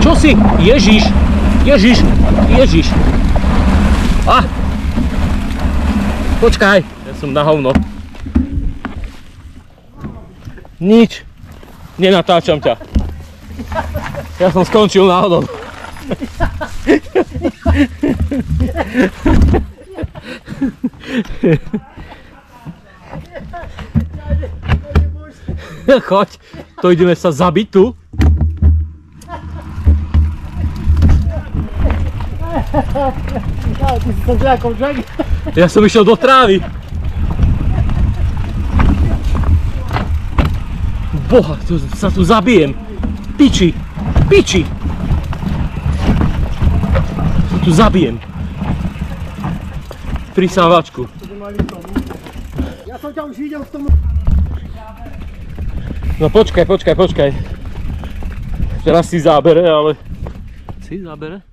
Čo si? Ježiš! Ježiš! Ježiš! Počkaj! Ja som na hovno. Nič. Nenatáčam ťa. Ja som skončil náhodou. Choď, to ideme sa zabiť tu. Ja som išiel do trávy. Boha, sa tu zabijem. Piči, piči. Sa tu zabijem. Prisávačku. Ja som ťa už videl v tom... No počkaj. Teraz si zábere, ale... Si zábere?